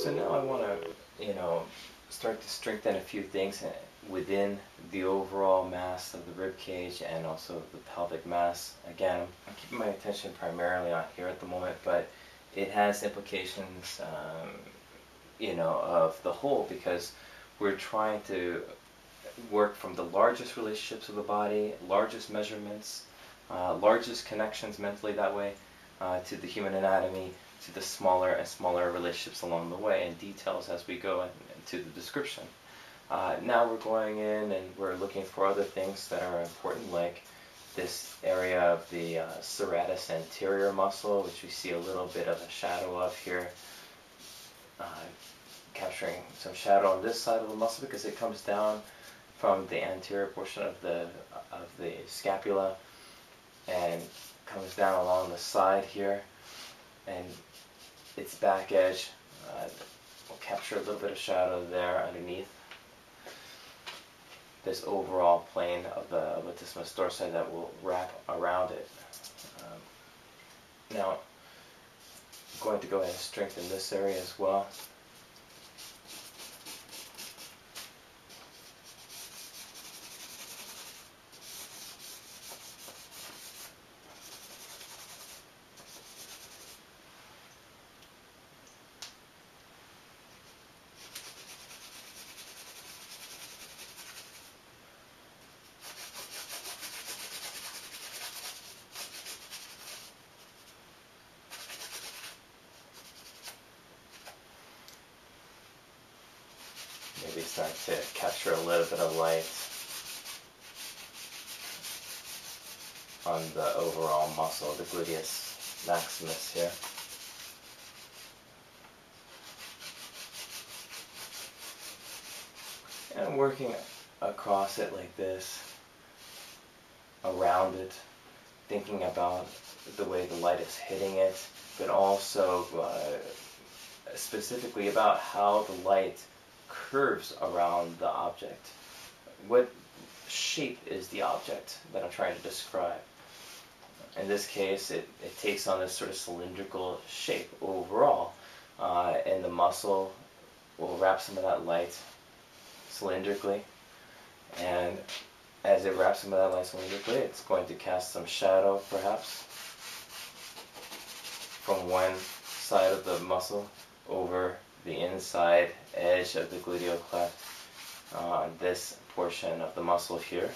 So now I want to, start to strengthen a few things within the overall mass of the rib cage and also the pelvic mass. Again, I'm keeping my attention primarily on here at the moment, but it has implications, of the whole, because we're trying to work from the largest relationships of the body, largest measurements, largest connections mentally that way, to the human anatomy, to the smaller and smaller relationships along the way, and details as we go into the description. Now we're going in and we're looking for other things that are important, like this area of the serratus anterior muscle, which we see a little bit of a shadow of here, capturing some shadow on this side of the muscle because it comes down from the anterior portion of the scapula and comes down along the side here, and its back edge will capture a little bit of shadow there underneath this overall plane of the latissimus dorsi that will wrap around it. Now, I'm going to go ahead and strengthen this area as well. Maybe start to capture a little bit of light on the overall muscle, the gluteus maximus here. And I'm working across it like this, around it, thinking about the way the light is hitting it, but also specifically about how the light curves around the object. What shape is the object that I'm trying to describe? In this case, it takes on this sort of cylindrical shape overall, and the muscle will wrap some of that light cylindrically, and as it wraps some of that light cylindrically, it's going to cast some shadow perhaps from one side of the muscle over the inside edge of the gluteal cleft on this portion of the muscle here.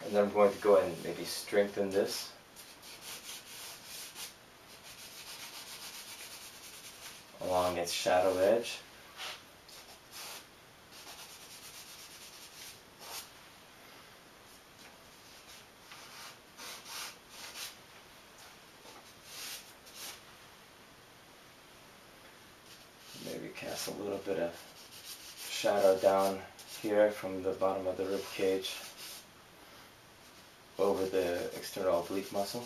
And then I'm going to go ahead and maybe strengthen this. Along its shadow edge. Maybe cast a little bit of shadow down here from the bottom of the rib cage over the external oblique muscle.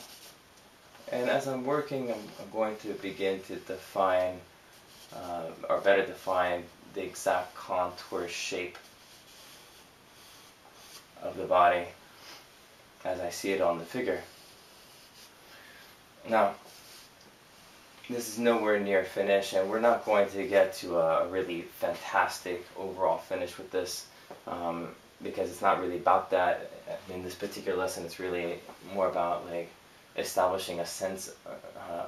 And as I'm working, I'm going to begin to define, or better define, the exact contour shape of the body as I see it on the figure. Now, this is nowhere near finish, and we're not going to get to a really fantastic overall finish with this, because it's not really about that. In this particular lesson, it's really more about like establishing a sense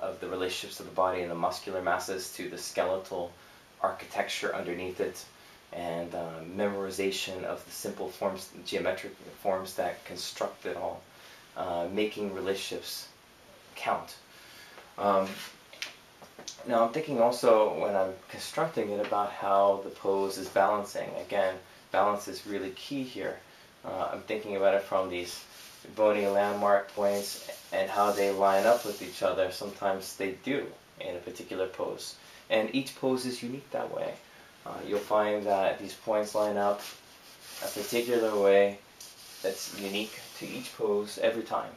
of the relationships of the body and the muscular masses to the skeletal architecture underneath it, and memorization of the simple forms, geometric forms that construct it all, making relationships count. Now I'm thinking also, when I'm constructing it, about how the pose is balancing. Again, balance is really key here. I'm thinking about it from these bony landmark points and how they line up with each other. Sometimes they do in a particular pose. And each pose is unique that way. You'll find that these points line up a particular way that's unique to each pose every time.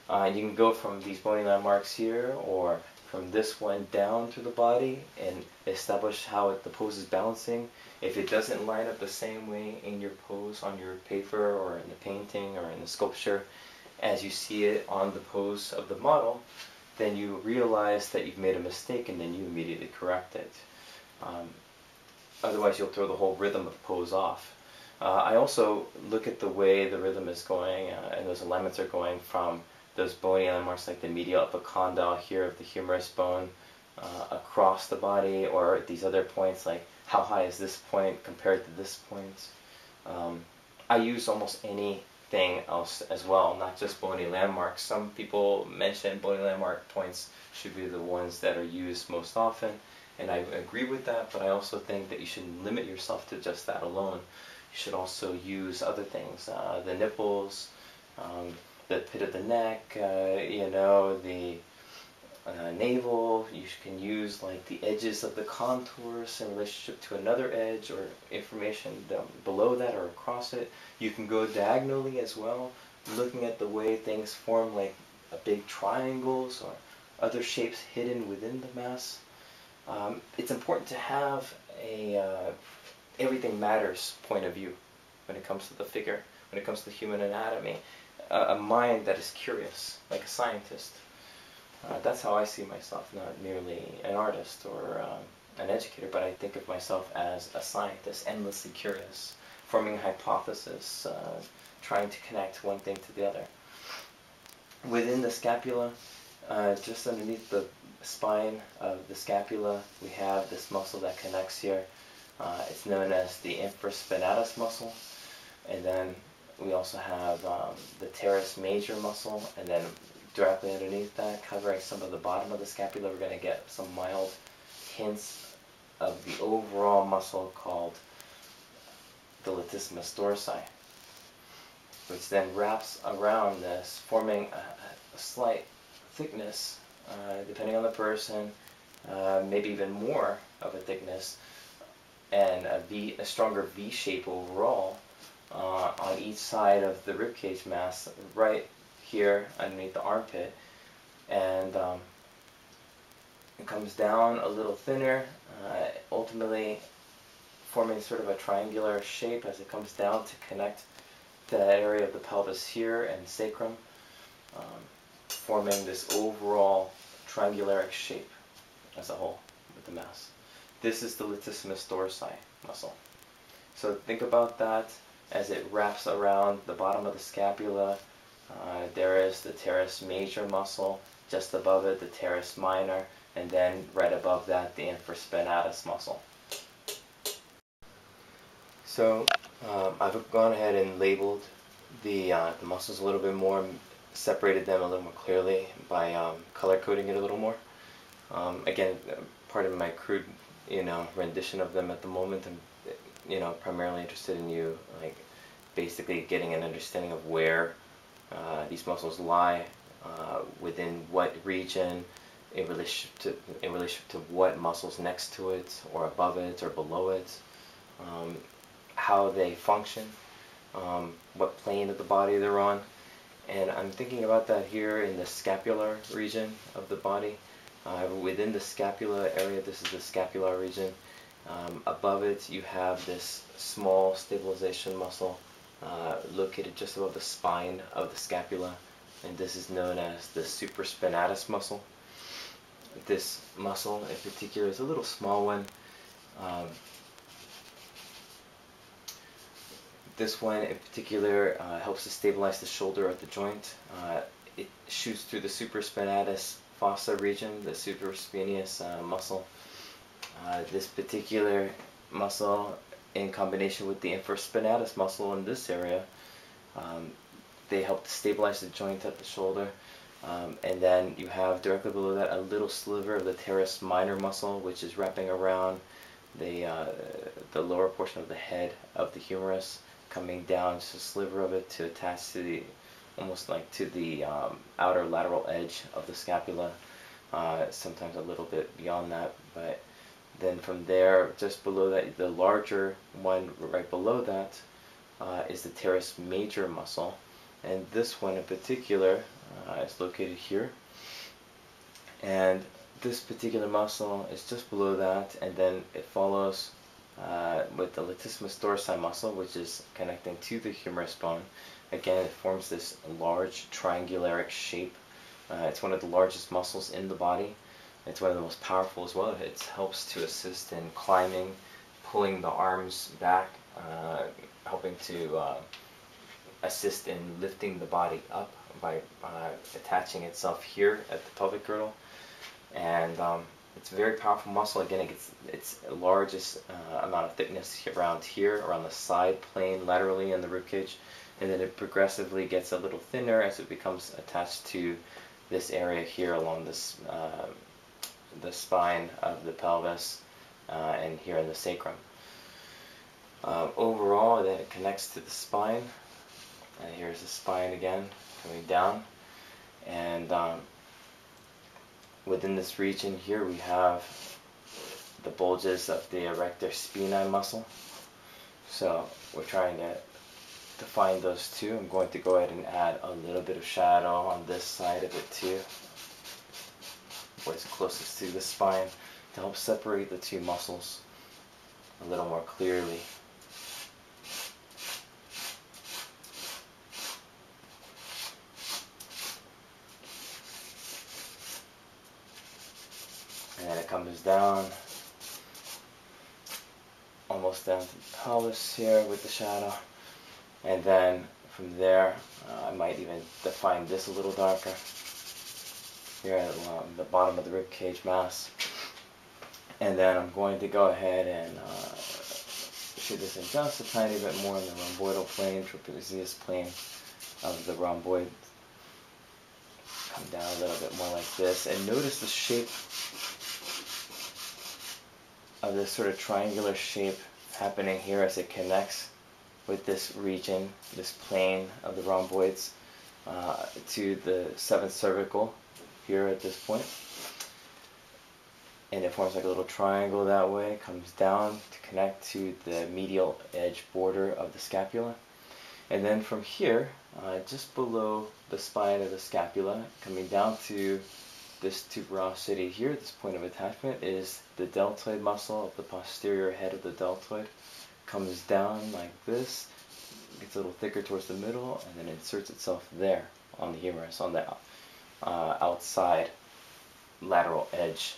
You can go from these bony landmarks here, or from this one down to the body, and establish how the pose is balancing. If it doesn't line up the same way in your pose on your paper or in the painting or in the sculpture as you see it on the pose of the model, then you realize that you've made a mistake and then you immediately correct it. Otherwise you'll throw the whole rhythm of the pose off. I also look at the way the rhythm is going and those alignments are going from those bony landmarks like the medial epicondyle here of the humerus bone across the body, or these other points like how high is this point compared to this point. I use almost anything else as well, not just bony landmarks. Some people mention bony landmark points should be the ones that are used most often, and I agree with that, but I also think that you shouldn't limit yourself to just that alone. You should also use other things, the nipples, the pit of the neck, the navel. You can use like the edges of the contours in relationship to another edge or information down below that or across it. You can go diagonally as well, looking at the way things form like a big triangles or other shapes hidden within the mass. It's important to have a everything matters point of view when it comes to the figure, when it comes to human anatomy. A mind that is curious, like a scientist. That's how I see myself, not merely an artist or an educator, but I think of myself as a scientist, endlessly curious, forming a hypothesis, trying to connect one thing to the other. Within the scapula, just underneath the spine of the scapula, we have this muscle that connects here. It's known as the infraspinatus muscle, and then we also have the teres major muscle, and then directly underneath that, covering some of the bottom of the scapula, we're going to get some mild hints of the overall muscle called the latissimus dorsi, which then wraps around this, forming a slight thickness, depending on the person, maybe even more of a thickness, and a stronger V shape overall on each side of the ribcage mass, right here underneath the armpit, and it comes down a little thinner, ultimately forming sort of a triangular shape as it comes down to connect to that area of the pelvis here and sacrum, forming this overall triangularic shape as a whole with the mass. This is the latissimus dorsi muscle. So think about that as it wraps around the bottom of the scapula. There is the teres major muscle, just above it the teres minor, and then right above that the infraspinatus muscle. So I've gone ahead and labeled the muscles a little bit more, separated them a little more clearly by color coding it a little more. Again, part of my crude rendition of them at the moment. I'm primarily interested in you basically getting an understanding of where these muscles lie within what region, in relationship to what muscles next to it or above it or below it, how they function, what plane of the body they're on. And I'm thinking about that here in the scapular region of the body. Within the scapula area, this is the scapular region. Above it you have this small stabilization muscle located just above the spine of the scapula, and this is known as the supraspinatus muscle. This muscle in particular is a little small one. This one in particular helps to stabilize the shoulder at the joint. It shoots through the supraspinatus fossa region, the supraspinatus muscle. This particular muscle, in combination with the infraspinatus muscle in this area, they help to stabilize the joint at the shoulder. And then you have directly below that a little sliver of the teres minor muscle, which is wrapping around the lower portion of the head of the humerus, coming down just a sliver of it to attach to the almost like to the outer lateral edge of the scapula, sometimes a little bit beyond that. But then from there, just below that, the larger one right below that is the teres major muscle, and this one in particular is located here, and this particular muscle is just below that, and then it follows with the latissimus dorsi muscle, which is connecting to the humerus bone. Again, it forms this large triangularic shape It's one of the largest muscles in the body. It's one of the most powerful as well. It helps to assist in climbing, pulling the arms back, helping to assist in lifting the body up by attaching itself here at the pelvic girdle. And it's a very powerful muscle. Again, it gets its largest amount of thickness around here, around the side plane, laterally in the ribcage, and then it progressively gets a little thinner as it becomes attached to this area here along this the spine of the pelvis and here in the sacrum. Overall, then it connects to the spine, and here's the spine again coming down, and within this region here we have the bulges of the erector spinae muscle. So we're trying to define those two. I'm going to go ahead and add a little bit of shadow on this side of it too, where it's closest to the spine, to help separate the two muscles a little more clearly. And then it comes down, almost down to the pelvis here with the shadow. And then from there, I might even define this a little darker here at the bottom of the rib cage mass. And then I'm going to go ahead and shoot this in just a tiny bit more in the rhomboidal plane, trapezius plane of the rhomboid. Come down a little bit more like this, and notice the shape of this sort of triangular shape happening here as it connects with this region, this plane of the rhomboids to the 7th cervical here at this point. And it forms like a little triangle that way, comes down to connect to the medial edge border of the scapula. And then from here, just below the spine of the scapula, coming down to this tuberosity here, this point of attachment, is the deltoid muscle of the posterior head of the deltoid. Comes down like this, gets a little thicker towards the middle, and then inserts itself there on the humerus, on the outside lateral edge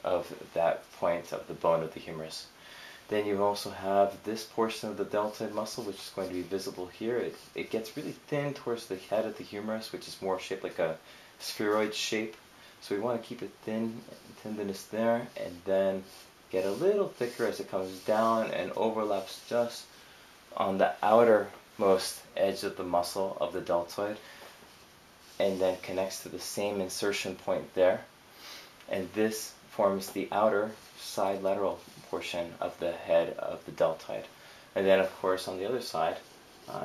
of that point of the bone of the humerus. Then you also have this portion of the deltoid muscle, which is going to be visible here. It gets really thin towards the head of the humerus, which is more shaped like a spheroid shape. So we want to keep it thin, tendinous there, and then get a little thicker as it comes down and overlaps just on the outermost edge of the muscle of the deltoid, and then connects to the same insertion point there. And this forms the outer side lateral portion of the head of the deltoid. And then of course on the other side,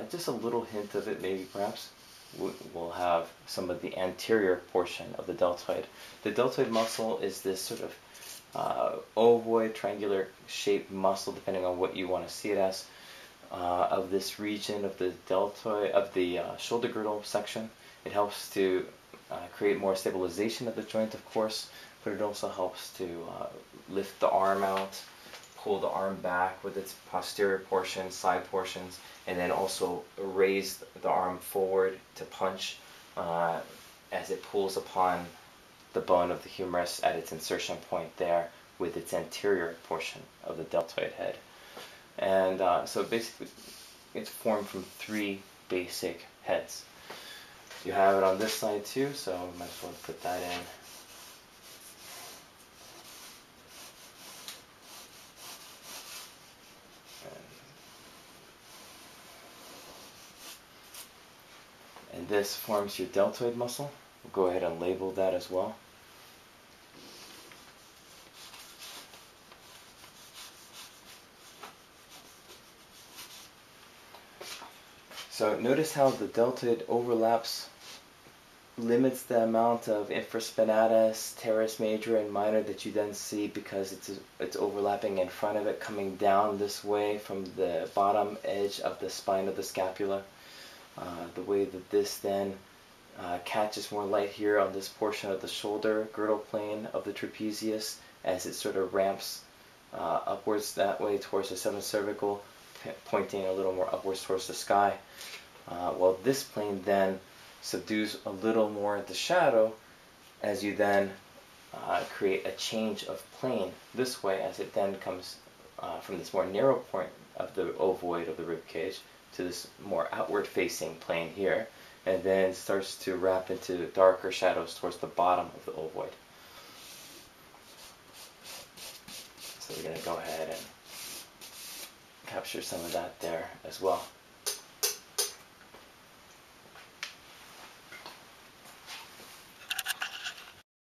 just a little hint of it maybe perhaps, we'll have some of the anterior portion of the deltoid. The deltoid muscle is this sort of ovoid, triangular shaped muscle, depending on what you want to see it as, of this region of the deltoid, of the shoulder girdle section. It helps to create more stabilization of the joint, of course, but it also helps to lift the arm out, pull the arm back with its posterior portion, side portions, and then also raise the arm forward to punch as it pulls upon the bone of the humerus at its insertion point there with its anterior portion of the deltoid head. And so basically it's formed from 3 basic heads. You have it on this side too, so I might as well put that in. And this forms your deltoid muscle. We'll go ahead and label that as well. So notice how the deltoid overlaps, limits the amount of infraspinatus, teres major and minor that you then see, because it's overlapping in front of it, coming down this way from the bottom edge of the spine of the scapula. The way that this then catches more light here on this portion of the shoulder girdle plane of the trapezius as it sort of ramps upwards that way towards the 7th cervical, pointing a little more upwards towards the sky. Well, this plane then subdues a little more at the shadow as you then create a change of plane this way, as it then comes from this more narrow point of the ovoid of the rib cage to this more outward facing plane here, and then starts to wrap into darker shadows towards the bottom of the ovoid. So we're going to go ahead and capture some of that there as well.